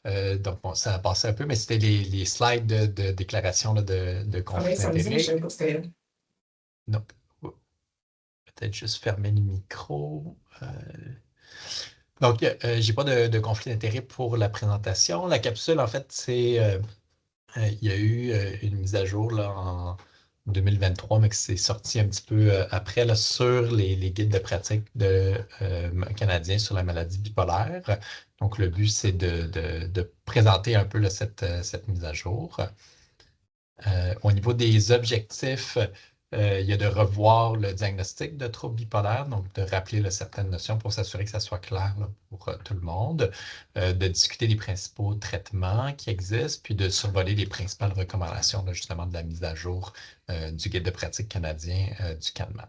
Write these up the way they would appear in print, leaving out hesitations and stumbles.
Donc, bon, ça a passé un peu, mais c'était les slides de déclaration là, de Ah oui, conflit ça me dit, mais je d'intérêt. savais pas que c'était elle. Donc, peut-être juste fermer le micro. Donc, j'ai pas de conflit d'intérêt pour la présentation. La capsule, en fait, il y a eu une mise à jour là, en 2023, mais que c'est sorti un petit peu après là, sur les guides de pratique canadiens sur la maladie bipolaire. Donc, le but, c'est de présenter un peu là, cette mise à jour. Au niveau des objectifs, il y a de revoir le diagnostic de trouble bipolaire, donc de rappeler là, certaines notions pour s'assurer que ça soit clair là, pour tout le monde, de discuter des principaux traitements qui existent, puis de survoler les principales recommandations là, justement de la mise à jour du guide de pratique canadien du CanMat.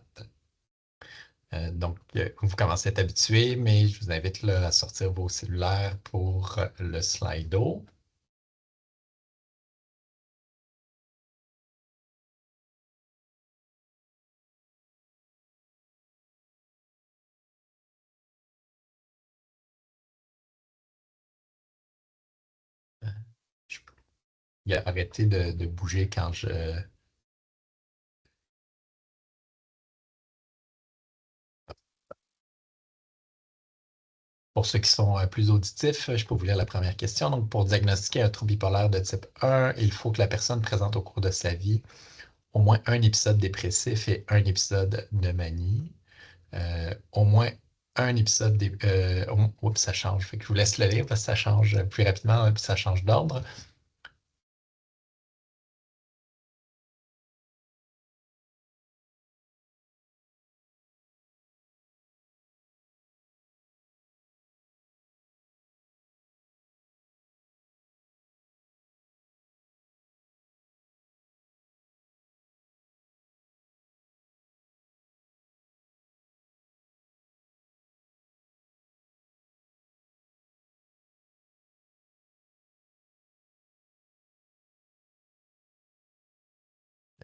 Donc, vous commencez à être habitué, mais je vous invite là, à sortir vos cellulaires pour le Slido. Je peux arrêter de bouger quand je... Pour ceux qui sont plus auditifs, je peux vous lire la première question. Donc, pour diagnostiquer un trouble bipolaire de type 1, il faut que la personne présente au cours de sa vie au moins un épisode dépressif et un épisode de manie. Au moins un épisode... Oups, ça change. Fait que je vous laisse le lire parce que ça change plus rapidement et puis ça change d'ordre.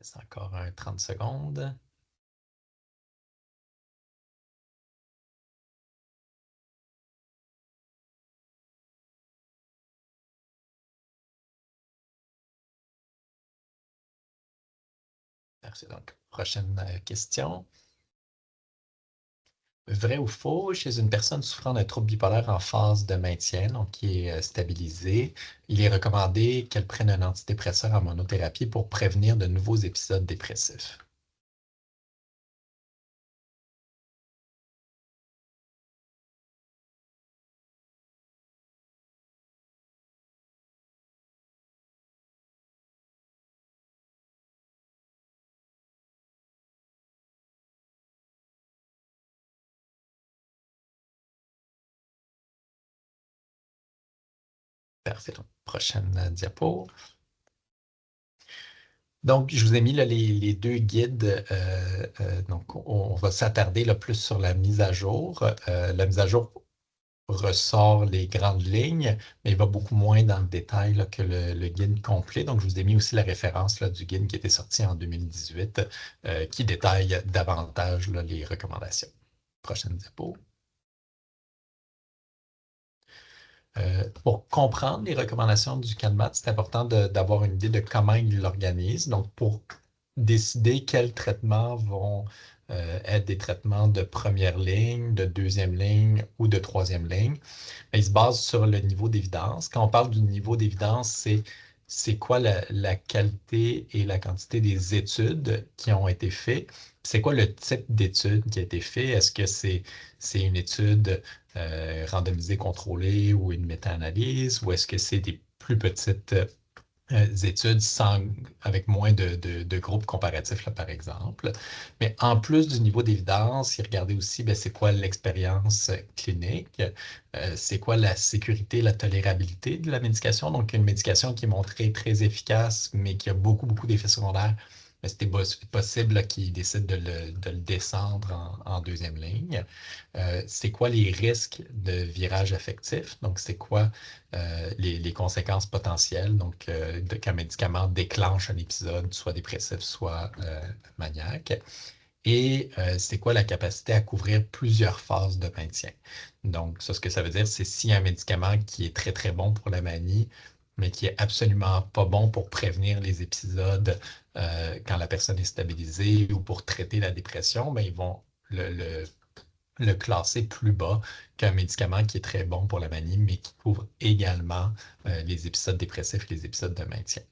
C'est encore un 30 secondes. Merci. Donc, prochaine question. Vrai ou faux, chez une personne souffrant d'un trouble bipolaire en phase de maintien, donc qui est stabilisée, il est recommandé qu'elle prenne un antidépresseur en monothérapie pour prévenir de nouveaux épisodes dépressifs. Parfait. Donc, prochaine diapo. Donc, je vous ai mis là, les deux guides. Donc, on va s'attarder là, plus sur la mise à jour. La mise à jour ressort les grandes lignes, mais il va beaucoup moins dans le détail là, que le guide complet. Donc, je vous ai mis aussi la référence là, du guide qui était sorti en 2018, qui détaille davantage là, les recommandations. Prochaine diapo. Pour comprendre les recommandations du CanMat, c'est important d'avoir une idée de comment il l'organise. Donc, pour décider quels traitements vont être des traitements de première ligne, de deuxième ligne ou de troisième ligne, il se base sur le niveau d'évidence. Quand on parle du niveau d'évidence, c'est quoi la qualité et la quantité des études qui ont été faites? C'est quoi le type d'étude qui a été fait? Est-ce que c'est une étude randomisée, contrôlée ou une méta-analyse? Ou est-ce que c'est des plus petites études avec moins de groupes comparatifs, là, par exemple. Mais en plus du niveau d'évidence, il regardait aussi ben, c'est quoi l'expérience clinique, c'est quoi la sécurité, la tolérabilité de la médication. Donc, une médication qui est montrée très efficace, mais qui a beaucoup, beaucoup d'effets secondaires. Mais c'était possible là, qu'ils décident de le descendre en deuxième ligne. C'est quoi les risques de virage affectif? Donc, c'est quoi les conséquences potentielles, donc qu'un médicament déclenche un épisode soit dépressif, soit maniaque. Et c'est quoi la capacité à couvrir plusieurs phases de maintien. Donc, ça, ce que ça veut dire, c'est s'il y a un médicament qui est très, très bon pour la manie, mais qui est absolument pas bon pour prévenir les épisodes quand la personne est stabilisée ou pour traiter la dépression, ben, ils vont le classer plus bas qu'un médicament qui est très bon pour la manie, mais qui couvre également les épisodes dépressifs et les épisodes de maintien.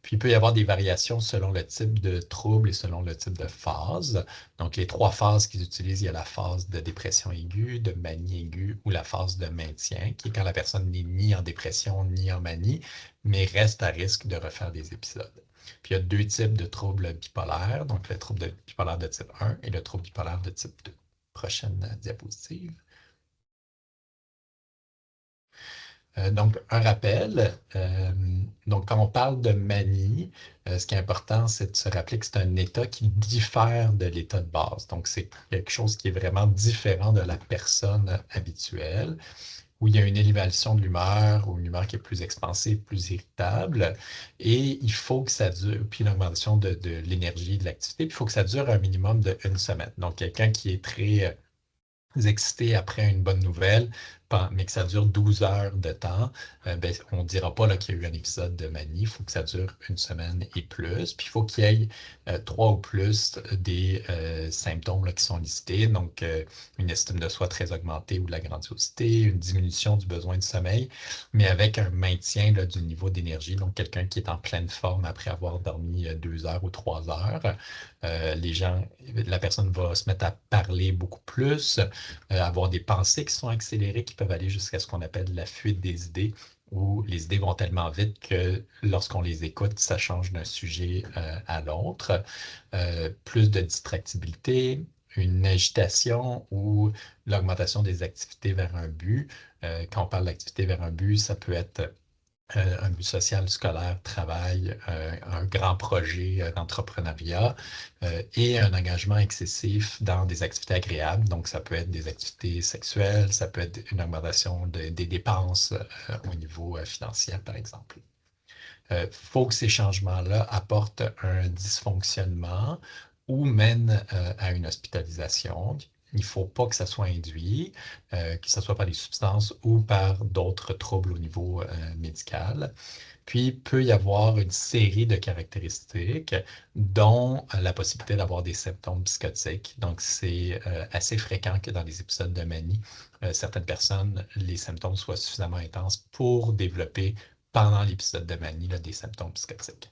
Puis, il peut y avoir des variations selon le type de trouble et selon le type de phase. Donc, les trois phases qu'ils utilisent, il y a la phase de dépression aiguë, de manie aiguë ou la phase de maintien, qui est quand la personne n'est ni en dépression ni en manie, mais reste à risque de refaire des épisodes. Puis, il y a deux types de troubles bipolaires, donc le trouble bipolaire de type 1 et le trouble bipolaire de type 2. Prochaine diapositive. Donc, un rappel. Donc, quand on parle de manie, ce qui est important, c'est de se rappeler que c'est un état qui diffère de l'état de base. Donc, c'est quelque chose qui est vraiment différent de la personne habituelle, où il y a une élévation de l'humeur, ou une humeur qui est plus expansive, plus irritable, et il faut que ça dure, puis l'augmentation de l'énergie, de l'activité, puis il faut que ça dure un minimum d'une semaine. Donc, quelqu'un qui est très excité après une bonne nouvelle, mais que ça dure 12 heures de temps, ben, on ne dira pas qu'il y a eu un épisode de manie. Il faut que ça dure une semaine et plus. Puis il faut qu'il y ait 3 ou plus des symptômes là, qui sont listés. Donc, une estime de soi très augmentée ou de la grandiosité, une diminution du besoin de sommeil, mais avec un maintien là, du niveau d'énergie. Donc, quelqu'un qui est en pleine forme après avoir dormi 2 heures ou 3 heures. La personne va se mettre à parler beaucoup plus, avoir des pensées qui sont accélérées, qui peuvent aller jusqu'à ce qu'on appelle la fuite des idées, où les idées vont tellement vite que lorsqu'on les écoute, ça change d'un sujet à l'autre. Plus de distractibilité, une agitation ou l'augmentation des activités vers un but. Quand on parle d'activité vers un but, ça peut être un but social, scolaire, travail, un grand projet d'entrepreneuriat et un engagement excessif dans des activités agréables. Donc, ça peut être des activités sexuelles, ça peut être une augmentation des dépenses au niveau financier, par exemple. Il faut que ces changements-là apportent un dysfonctionnement ou mènent à une hospitalisation. Il ne faut pas que ça soit induit, que ce soit par les substances ou par d'autres troubles au niveau médical. Puis, il peut y avoir une série de caractéristiques, dont la possibilité d'avoir des symptômes psychotiques. Donc, c'est assez fréquent que dans les épisodes de manie, certaines personnes, les symptômes soient suffisamment intenses pour développer pendant l'épisode de manie là, des symptômes psychotiques.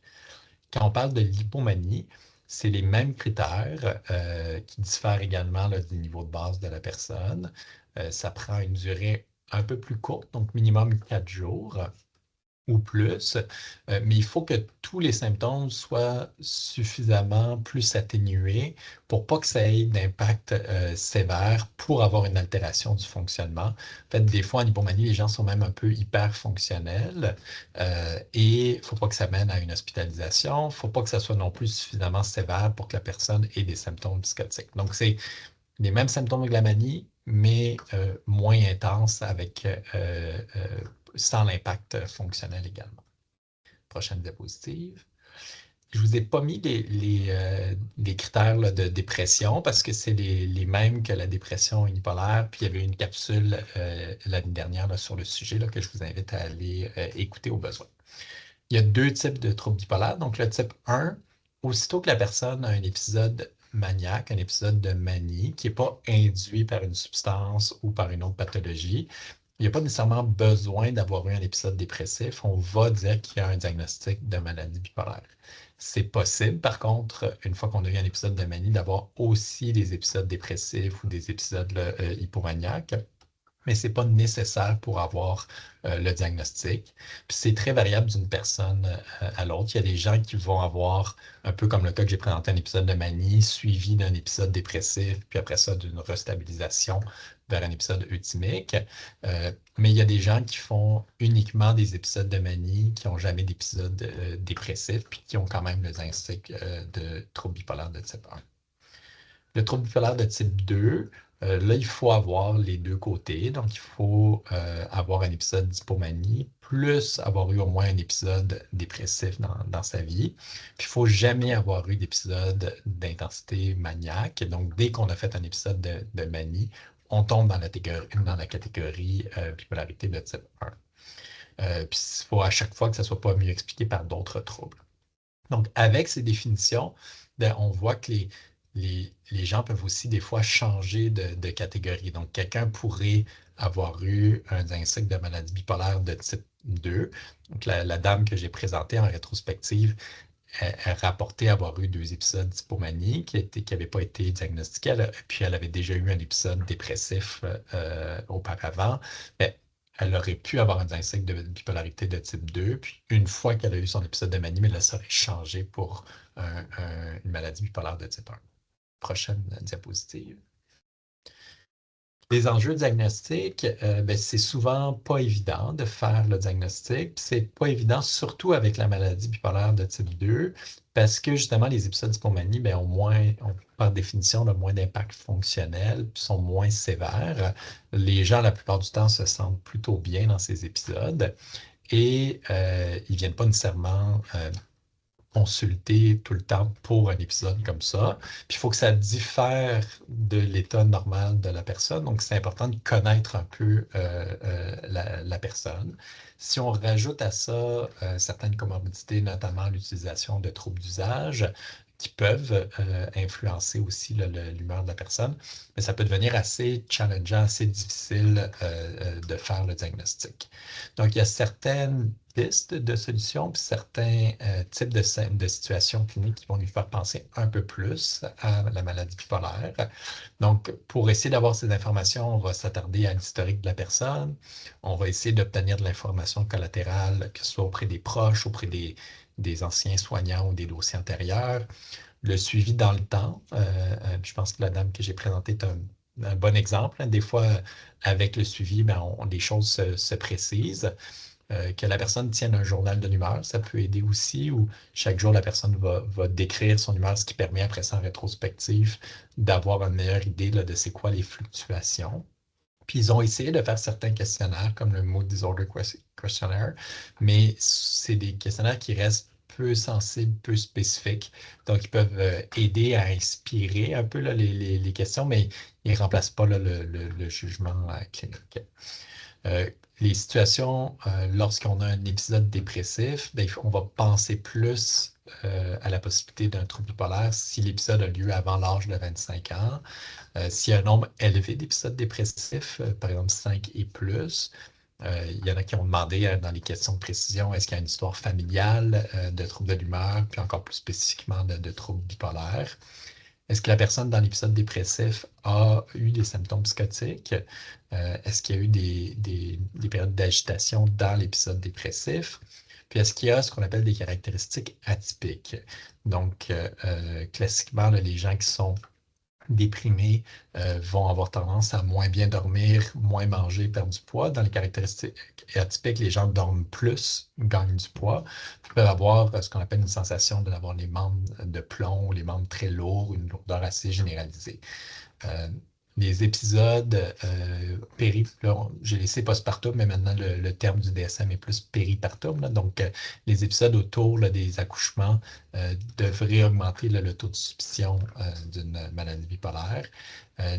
Quand on parle de l'hypomanie, c'est les mêmes critères qui diffèrent également là, du niveau de base de la personne. Ça prend une durée un peu plus courte, donc minimum 4 jours ou plus, mais il faut que tous les symptômes soient suffisamment plus atténués pour pas que ça ait d'impact sévère pour avoir une altération du fonctionnement. En fait, des fois, en hypomanie, les gens sont même un peu hyper fonctionnels et il ne faut pas que ça mène à une hospitalisation. Il ne faut pas que ça soit non plus suffisamment sévère pour que la personne ait des symptômes psychotiques. Donc, c'est les mêmes symptômes de la manie, mais moins intenses sans l'impact fonctionnel également. Prochaine diapositive. Je ne vous ai pas mis les critères là, de dépression parce que c'est les mêmes que la dépression unipolaire. Puis il y avait une capsule l'année dernière là, sur le sujet là, que je vous invite à aller écouter au besoin. Il y a deux types de troubles bipolaires. Donc le type 1, aussitôt que la personne a un épisode maniaque, un épisode de manie qui n'est pas induit par une substance ou par une autre pathologie, il n'y a pas nécessairement besoin d'avoir eu un épisode dépressif. On va dire qu'il y a un diagnostic de maladie bipolaire. C'est possible, par contre, une fois qu'on a eu un épisode de manie, d'avoir aussi des épisodes dépressifs ou des épisodes hypomaniaques, mais ce n'est pas nécessaire pour avoir le diagnostic. Puis c'est très variable d'une personne à l'autre. Il y a des gens qui vont avoir, un peu comme le cas que j'ai présenté, un épisode de manie suivi d'un épisode dépressif, puis après ça, d'une restabilisation vers un épisode euthymique. Mais il y a des gens qui font uniquement des épisodes de manie, qui n'ont jamais d'épisode dépressif, puis qui ont quand même le diagnostic de trouble bipolaire de type 1. Le trouble bipolaire de type 2, Là, il faut avoir les deux côtés. Donc, il faut avoir un épisode d'hypomanie, plus avoir eu au moins un épisode dépressif dans sa vie. Puis, il ne faut jamais avoir eu d'épisode d'intensité maniaque. Donc, dès qu'on a fait un épisode de manie, on tombe dans la catégorie bipolarité de type 1. Puis, il faut à chaque fois que ça ne soit pas mieux expliqué par d'autres troubles. Donc, avec ces définitions, ben, on voit que les gens peuvent aussi des fois changer de catégorie. Donc, quelqu'un pourrait avoir eu un diagnostic de maladie bipolaire de type 2. Donc, la dame que j'ai présentée en rétrospective, elle rapportait avoir eu 2 épisodes d'hypomanie qui n'avaient pas été diagnostiqués. Puis, elle avait déjà eu un épisode dépressif auparavant. Mais elle aurait pu avoir un diagnostic de bipolarité de type 2. Puis, une fois qu'elle a eu son épisode de manie, mais là, ça aurait changé pour une maladie bipolaire de type 1. Prochaine diapositive. Les enjeux diagnostiques, ben, c'est souvent pas évident de faire le diagnostic. C'est pas évident, surtout avec la maladie bipolaire de type 2, parce que justement, les épisodes d'hypomanie ben, ont par définition moins d'impact fonctionnel, puis sont moins sévères. Les gens, la plupart du temps, se sentent plutôt bien dans ces épisodes et ils ne viennent pas nécessairement consulter tout le temps pour un épisode comme ça. Puis il faut que ça diffère de l'état normal de la personne. Donc, c'est important de connaître un peu la personne. Si on rajoute à ça certaines comorbidités, notamment l'utilisation de troubles d'usage, qui peuvent influencer aussi l'humeur de la personne, mais ça peut devenir assez challengeant, assez difficile de faire le diagnostic. Donc, il y a certaines pistes de solutions, puis certains types de situations cliniques qui vont nous faire penser un peu plus à la maladie bipolaire. Donc, pour essayer d'avoir ces informations, on va s'attarder à l'historique de la personne. On va essayer d'obtenir de l'information collatérale, que ce soit auprès des proches, auprès des anciens soignants ou des dossiers antérieurs. Le suivi dans le temps. Je pense que la dame que j'ai présentée est un bon exemple. Des fois, avec le suivi, ben, les choses se précisent. Que la personne tienne un journal de l'humeur, ça peut aider aussi, où chaque jour, la personne va décrire son humeur, ce qui permet après ça, en rétrospective, d'avoir une meilleure idée là, de c'est quoi les fluctuations. Puis ils ont essayé de faire certains questionnaires, comme le Mood Disorder Questionnaire, mais c'est des questionnaires qui restent peu sensibles, peu spécifiques. Donc, ils peuvent aider à inspirer un peu là, les questions, mais ils ne remplacent pas là, le jugement clinique. Les situations, lorsqu'on a un épisode dépressif, ben, on va penser plus à la possibilité d'un trouble bipolaire si l'épisode a lieu avant l'âge de 25 ans. S'il y a un nombre élevé d'épisodes dépressifs, par exemple 5 et plus, il y en a qui ont demandé dans les questions de précision, est-ce qu'il y a une histoire familiale de troubles de l'humeur, puis encore plus spécifiquement de troubles bipolaires. Est-ce que la personne dans l'épisode dépressif a eu des symptômes psychotiques? Est-ce qu'il y a eu des périodes d'agitation dans l'épisode dépressif? Puis est-ce qu'il y a ce qu'on appelle des caractéristiques atypiques? Donc, classiquement, là, les gens qui sont déprimés vont avoir tendance à moins bien dormir, moins manger, perdre du poids. Dans les caractéristiques atypiques, les gens dorment plus, gagnent du poids. Ils peuvent avoir ce qu'on appelle une sensation d'avoir les membres de plomb, les membres très lourds, une lourdeur assez généralisée. Les épisodes j'ai laissé postpartum, mais maintenant le terme du DSM est plus péripartum. Là. Donc, les épisodes autour là, des accouchements devraient augmenter là, le taux de suspicion d'une maladie bipolaire.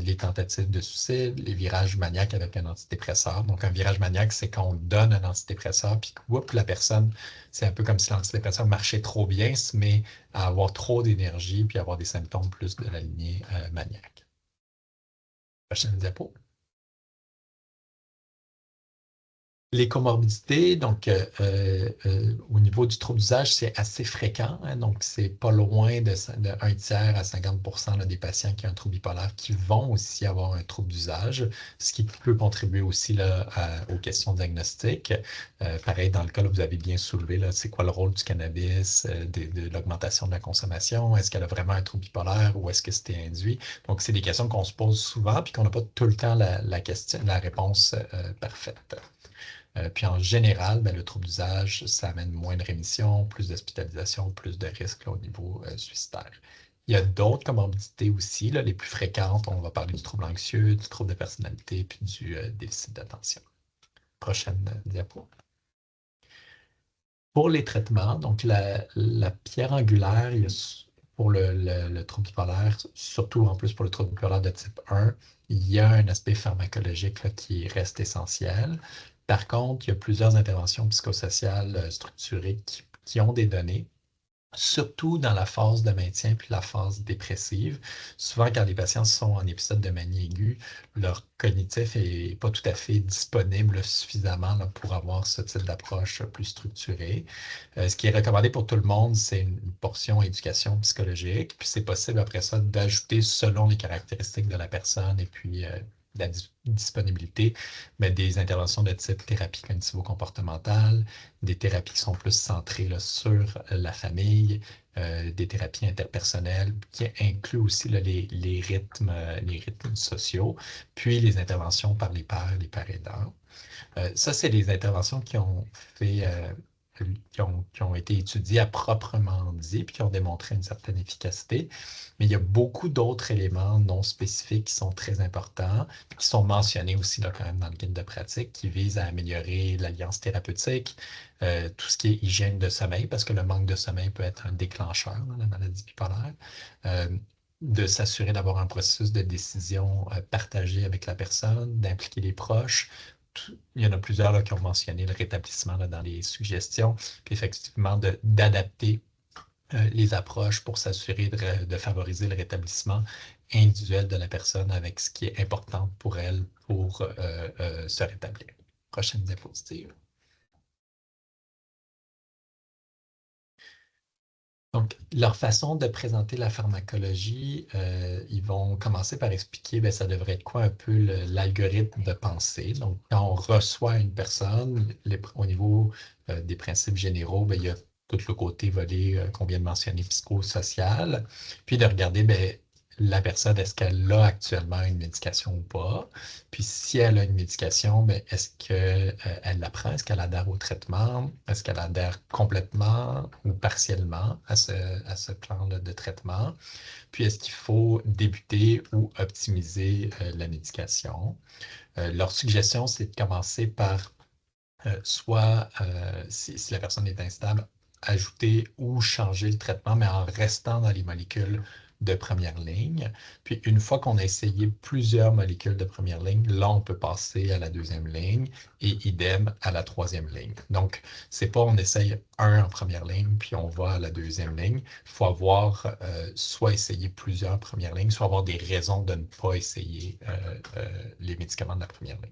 Les tentatives de suicide, les virages maniaques avec un antidépresseur. Donc, un virage maniaque, c'est qu'on donne un antidépresseur, puis la personne, c'est un peu comme si l'antidépresseur marchait trop bien, se met à avoir trop d'énergie, puis avoir des symptômes plus de la lignée maniaque. Prochaine diapo. Les comorbidités, donc au niveau du trouble d'usage, c'est assez fréquent. Hein, donc, c'est pas loin de 1 tiers à 50% là, des patients qui ont un trouble bipolaire qui vont aussi avoir un trouble d'usage, ce qui peut contribuer aussi là, aux questions diagnostiques. Pareil, dans le cas, là, vous avez bien soulevé, c'est quoi le rôle du cannabis, de l'augmentation de la consommation? Est-ce qu'elle a vraiment un trouble bipolaire ou est-ce que c'était induit? Donc, c'est des questions qu'on se pose souvent puis qu'on n'a pas tout le temps la réponse parfaite. Puis en général, ben, le trouble d'usage, ça amène moins de rémission, plus d'hospitalisation, plus de risques là, au niveau suicidaire. Il y a d'autres comorbidités aussi, là, les plus fréquentes. On va parler du trouble anxieux, du trouble de personnalité, puis du déficit d'attention. Prochaine diapo. Pour les traitements, donc la pierre angulaire, pour le trouble bipolaire, surtout en plus pour le trouble bipolaire de type 1, il y a un aspect pharmacologique là, qui reste essentiel. Par contre, il y a plusieurs interventions psychosociales structurées qui ont des données, surtout dans la phase de maintien puis la phase dépressive. Souvent, quand les patients sont en épisode de manie aiguë, leur cognitif n'est pas tout à fait disponible suffisamment là, pour avoir ce type d'approche plus structurée. Ce qui est recommandé pour tout le monde, c'est une portion éducation psychologique, puis c'est possible après ça d'ajouter selon les caractéristiques de la personne et puis la disponibilité, mais des interventions de type thérapie cognitivo-comportementale, des thérapies qui sont plus centrées là, sur la famille, des thérapies interpersonnelles qui incluent aussi là, les rythmes sociaux, puis les interventions par les pairs aidants. Ça, c'est des interventions qui ont fait, qui ont été étudiées à proprement dit, puis qui ont démontré une certaine efficacité. Mais il y a beaucoup d'autres éléments non spécifiques qui sont très importants, puis qui sont mentionnés aussi là, quand même dans le guide de pratique, qui visent à améliorer l'alliance thérapeutique, tout ce qui est hygiène de sommeil, parce que le manque de sommeil peut être un déclencheur dans la maladie bipolaire. Euh, de s'assurer d'avoir un processus de décision partagé avec la personne, d'impliquer les proches. Il y en a plusieurs là, qui ont mentionné le rétablissement là, dans les suggestions, puis effectivement d'adapter les approches pour s'assurer de favoriser le rétablissement individuel de la personne avec ce qui est important pour elle pour se rétablir. Prochaine diapositive. Donc, leur façon de présenter la pharmacologie, ils vont commencer par expliquer, ben, ça devrait être quoi un peu l'algorithme de pensée. Donc, quand on reçoit une personne, au niveau des principes généraux, ben, il y a tout le côté volet qu'on vient de mentionner, psychosocial, puis de regarder, ben, la personne, est-ce qu'elle a actuellement une médication ou pas? Puis si elle a une médication, ben, est-ce qu'elle la prend? Est-ce qu'elle adhère au traitement? Est-ce qu'elle adhère complètement ou partiellement à ce plan de traitement? Puis est-ce qu'il faut débuter ou optimiser la médication? Leur suggestion, c'est de commencer par soit, si la personne est instable, ajouter ou changer le traitement, mais en restant dans les molécules de première ligne. Puis une fois qu'on a essayé plusieurs molécules de première ligne, là, on peut passer à la deuxième ligne et idem à la troisième ligne. Donc, c'est pas on essaye un en première ligne, puis on va à la deuxième ligne. Il faut avoir soit essayé plusieurs premières lignes, soit avoir des raisons de ne pas essayer les médicaments de la première ligne.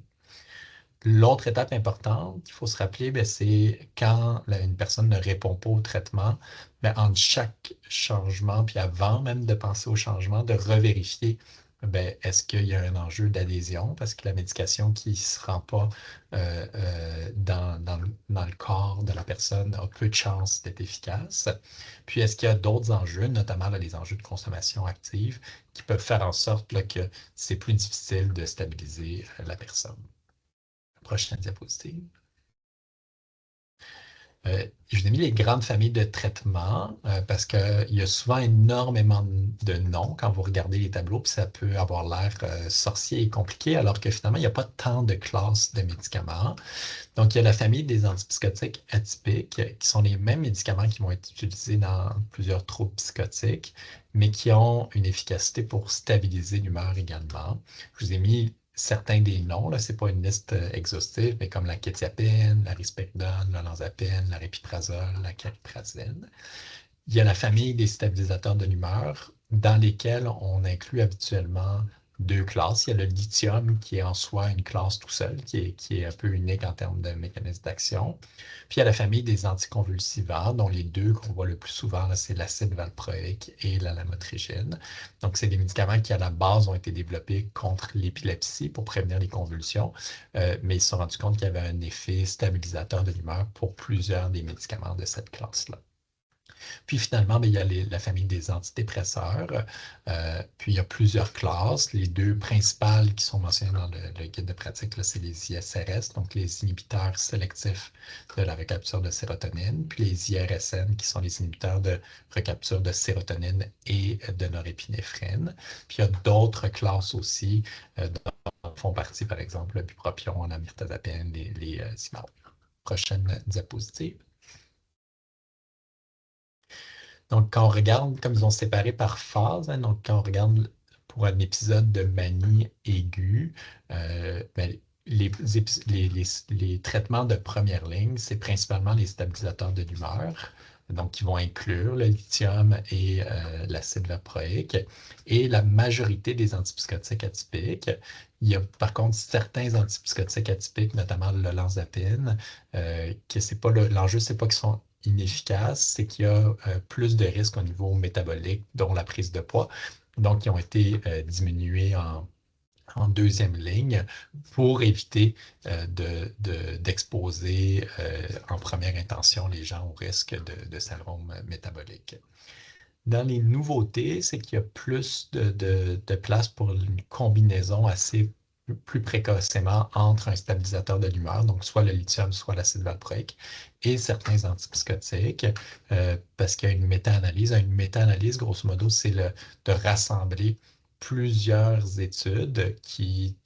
L'autre étape importante qu'il faut se rappeler, ben, c'est quand une personne ne répond pas au traitement, ben, entre chaque changement, puis avant même de penser au changement, de revérifier ben, est-ce qu'il y a un enjeu d'adhésion, parce que la médication qui ne se rend pas dans le corps de la personne a peu de chances d'être efficace. Puis est-ce qu'il y a d'autres enjeux, notamment là, les enjeux de consommation active, qui peuvent faire en sorte là, que c'est plus difficile de stabiliser la personne. Prochaine diapositive. Je vous ai mis les grandes familles de traitements parce qu'il y a souvent énormément de noms quand vous regardez les tableaux, puis ça peut avoir l'air sorcier et compliqué, alors que finalement, il n'y a pas tant de classes de médicaments. Donc, il y a la famille des antipsychotiques atypiques, qui sont les mêmes médicaments qui vont être utilisés dans plusieurs troubles psychotiques, mais qui ont une efficacité pour stabiliser l'humeur également. Je vous ai mis certains des noms, là, c'est pas une liste exhaustive, mais comme la quétiapine, la risperidone, l'olanzapine, la répiprazole, la cariprazine. Il y a la famille des stabilisateurs de l'humeur, dans lesquels on inclut habituellement deux classes. Il y a le lithium, qui est en soi une classe tout seul, qui est un peu unique en termes de mécanisme d'action. Puis il y a la famille des anticonvulsivants, dont les deux qu'on voit le plus souvent, c'est l'acide valproïque et la lamotrigine. Donc, c'est des médicaments qui, à la base, ont été développés contre l'épilepsie pour prévenir les convulsions, mais ils se sont rendus compte qu'il y avait un effet stabilisateur de l'humeur pour plusieurs des médicaments de cette classe-là. Puis finalement, ben, il y a la famille des antidépresseurs. Puis il y a plusieurs classes. Les deux principales qui sont mentionnées dans le guide de pratique, là, c'est les ISRS, donc les inhibiteurs sélectifs de la recapture de sérotonine, puis les IRSN, qui sont les inhibiteurs de recapture de sérotonine et de norépinéphrine. Puis il y a d'autres classes aussi, dont font partie, par exemple, le bupropion, la mirtazapine, les IMAP. Prochaine diapositive. Donc, quand on regarde, comme ils ont séparé par phase, hein, donc quand on regarde pour un épisode de manie aiguë, ben, les traitements de première ligne, c'est principalement les stabilisateurs de l'humeur, donc qui vont inclure le lithium et l'acide valproïque, et la majorité des antipsychotiques atypiques. Il y a par contre certains antipsychotiques atypiques, notamment le l'olanzapine, que c'est pas l'enjeu, c'est pas qu'ils sont inefficaces, c'est qu'il y a plus de risques au niveau métabolique, dont la prise de poids. Donc, ils ont été diminués en deuxième ligne pour éviter d'exposer en première intention les gens au risque de syndrome métabolique. Dans les nouveautés, c'est qu'il y a plus de place pour une combinaison assez plus précocement entre un stabilisateur de l'humeur, donc soit le lithium, soit l'acide valproïque, et certains antipsychotiques, parce qu'il y a une méta-analyse. Une méta-analyse, grosso modo, c'est de rassembler plusieurs études qui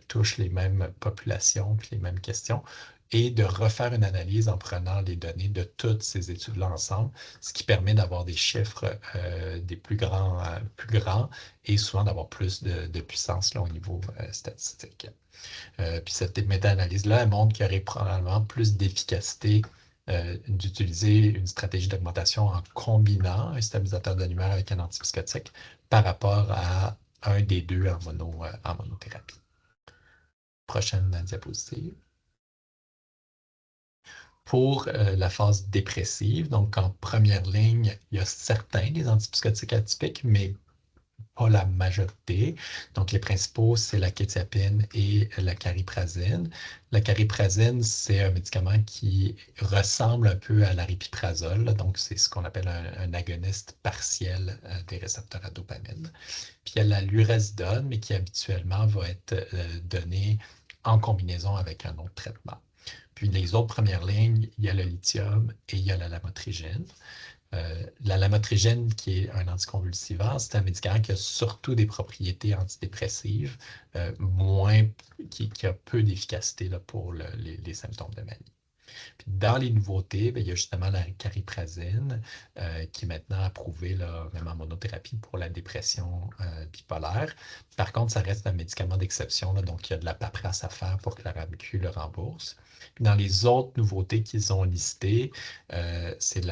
touchent les mêmes populations, puis les mêmes questions, et de refaire une analyse en prenant les données de toutes ces études-là ensemble, ce qui permet d'avoir des chiffres des plus grands et souvent d'avoir plus de puissance là, au niveau statistique. Puis cette méta-analyse-là, elle montre qu'il y aurait probablement plus d'efficacité d'utiliser une stratégie d'augmentation en combinant un stabilisateur de l'humeur avec un antipsychotique par rapport à un des deux en monothérapie. Prochaine diapositive. Pour la phase dépressive, donc en première ligne, il y a certains des antipsychotiques atypiques, mais pas la majorité. Donc, les principaux, c'est la quétiapine et la cariprazine. La cariprazine, c'est un médicament qui ressemble un peu à l'aripiprazole. Donc, c'est ce qu'on appelle un agoniste partiel des récepteurs à dopamine. Puis, il y a la lurazidone, mais qui habituellement va être donnée en combinaison avec un autre traitement. Puis, les autres premières lignes, il y a le lithium et il y a la lamotrigine. La lamotrigine, qui est un anticonvulsivant, c'est un médicament qui a surtout des propriétés antidépressives, qui a peu d'efficacité pour les symptômes de manie. Puis dans les nouveautés, ben, il y a justement la cariprazine, qui est maintenant approuvée là, même en monothérapie pour la dépression bipolaire. Par contre, ça reste un médicament d'exception, donc il y a de la paperasse à faire pour que la RAMQ le rembourse. Puis dans les autres nouveautés qu'ils ont listées, c'est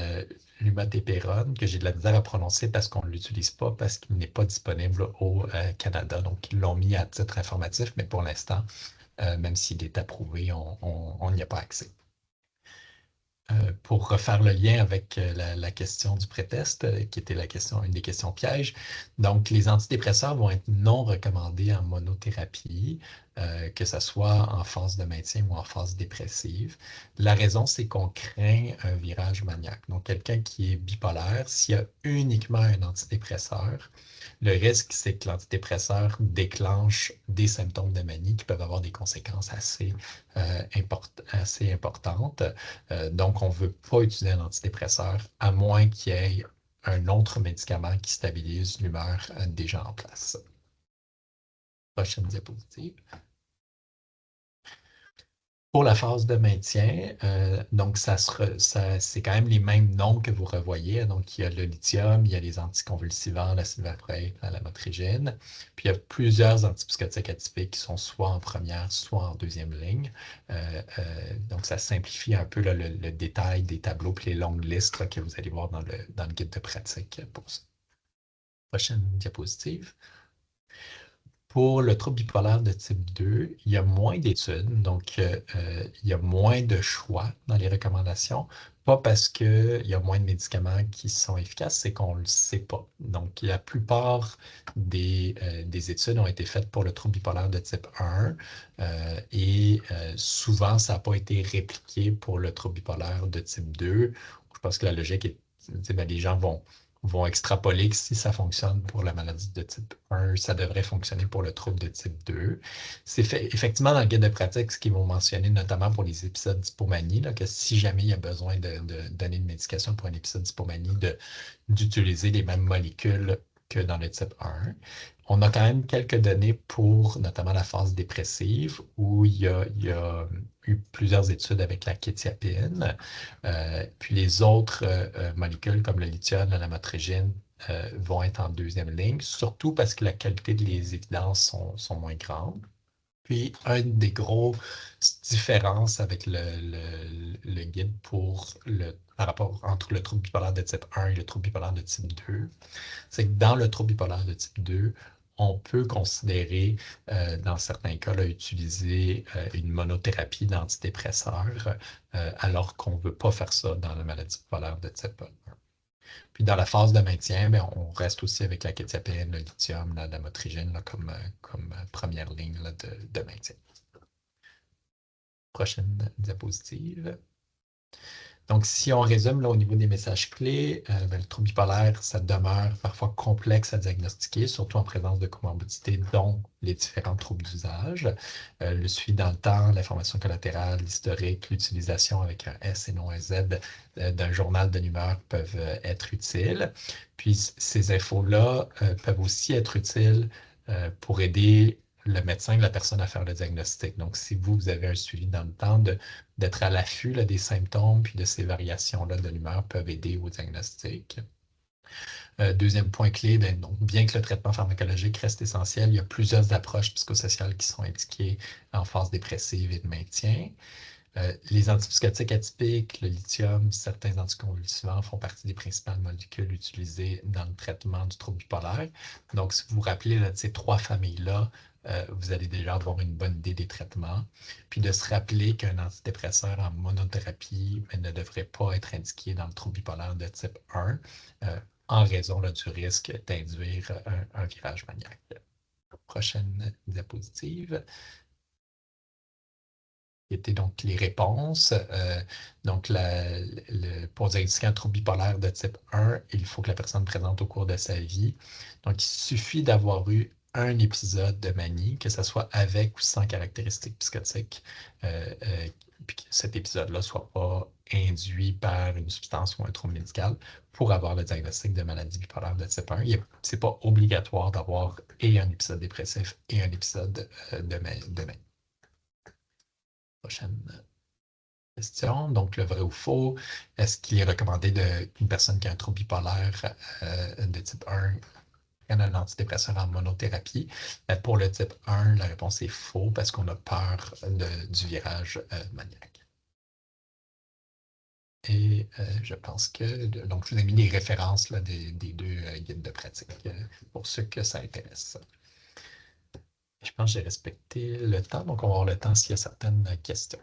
l'humatépérone, que j'ai de la misère à prononcer parce qu'on ne l'utilise pas, parce qu'il n'est pas disponible au Canada. Donc, ils l'ont mis à titre informatif, mais pour l'instant, même s'il est approuvé, on n'y a pas accès. Pour refaire le lien avec la question du prétest, qui était une des questions pièges. Donc, les antidépresseurs vont être non recommandés en monothérapie, que ce soit en phase de maintien ou en phase dépressive. La raison, c'est qu'on craint un virage maniaque. Donc, quelqu'un qui est bipolaire, s'il y a uniquement un antidépresseur, le risque, c'est que l'antidépresseur déclenche des symptômes de manie qui peuvent avoir des conséquences assez importantes. Donc, on ne veut pas utiliser un antidépresseur à moins qu'il y ait un autre médicament qui stabilise l'humeur déjà en place. Prochaine diapositive. Pour la phase de maintien, donc c'est quand même les mêmes noms que vous revoyez. Donc, il y a le lithium, il y a les anticonvulsivants, l'acide valproïque, la lamotrigine. Puis, il y a plusieurs antipsychotiques atypiques qui sont soit en première, soit en deuxième ligne. Donc, ça simplifie un peu là, le détail des tableaux et les longues listes là, que vous allez voir dans le guide de pratique pour ça. Prochaine diapositive. Pour le trouble bipolaire de type 2, il y a moins d'études, donc il y a moins de choix dans les recommandations. Pas parce qu'il y a moins de médicaments qui sont efficaces, c'est qu'on ne le sait pas. Donc, la plupart des études ont été faites pour le trouble bipolaire de type 1 et souvent, ça n'a pas été répliqué pour le trouble bipolaire de type 2. Je pense que la logique est ben, les gens vont extrapoler que si ça fonctionne pour la maladie de type 1, ça devrait fonctionner pour le trouble de type 2. C'est effectivement dans le guide de pratique ce qu'ils vont mentionner, notamment pour les épisodes d'hypomanie, là, que si jamais il y a besoin de donner une médication pour un épisode d'hypomanie, d'utiliser les mêmes molécules que dans le type 1. On a quand même quelques données pour notamment la phase dépressive où il y a eu plusieurs études avec la quétiapine. Puis les autres molécules comme le lithium, la lamotrigine vont être en deuxième ligne, surtout parce que la qualité des évidences sont moins grandes. Puis, une des grosses différences avec le guide par rapport entre le trouble bipolaire de type 1 et le trouble bipolaire de type 2, c'est que dans le trouble bipolaire de type 2, on peut considérer, dans certains cas, là, utiliser une monothérapie d'antidépresseurs, alors qu'on ne veut pas faire ça dans la maladie bipolaire de type 1. Puis dans la phase de maintien, ben, on reste aussi avec la quétiapine, le lithium, la lamotrigine là, comme première ligne là, de maintien. Prochaine diapositive. Donc, si on résume là, au niveau des messages clés, ben, le trouble bipolaire, ça demeure parfois complexe à diagnostiquer, surtout en présence de comorbidités, dont les différents troubles d'usage. Le suivi dans le temps, l'information collatérale, l'historique, l'utilisation avec un S et non un Z d'un journal de l'humeur peuvent être utiles. Puis, ces infos-là peuvent aussi être utiles pour aider le médecin de la personne à faire le diagnostic. Donc, si vous avez un suivi dans le temps, d'être à l'affût des symptômes puis de ces variations-là de l'humeur peuvent aider au diagnostic. Deuxième point clé, ben, donc, bien que le traitement pharmacologique reste essentiel, il y a plusieurs approches psychosociales qui sont indiquées en phase dépressive et de maintien. Les antipsychotiques atypiques, le lithium, certains anticonvulsivants font partie des principales molécules utilisées dans le traitement du trouble bipolaire. Donc, si vous vous rappelez là, de ces trois familles-là, vous allez déjà avoir une bonne idée des traitements. Puis de se rappeler qu'un antidépresseur en monothérapie ne devrait pas être indiqué dans le trouble bipolaire de type 1 en raison là, du risque d'induire un virage maniaque. Prochaine diapositive qui étaient donc les réponses. Donc, pour diagnostiquer un trouble bipolaire de type 1, il faut que la personne présente au cours de sa vie. Donc, il suffit d'avoir eu un épisode de manie, que ce soit avec ou sans caractéristiques psychotiques, puis que cet épisode-là ne soit pas induit par une substance ou un trouble médical pour avoir le diagnostic de maladie bipolaire de type 1. Ce n'est pas obligatoire d'avoir et un épisode dépressif et un épisode de manie. Prochaine question. Donc, le vrai ou faux, est-ce qu'il est recommandé qu'une personne qui a un trouble bipolaire de type 1 prenne un antidépresseur en monothérapie? Pour le type 1, la réponse est faux parce qu'on a peur du virage maniaque. Et je pense que, donc, je vous ai mis les références là, des deux guides de pratique pour ceux que ça intéresse. Je pense que j'ai respecté le temps, donc on va avoir le temps s'il y a certaines questions.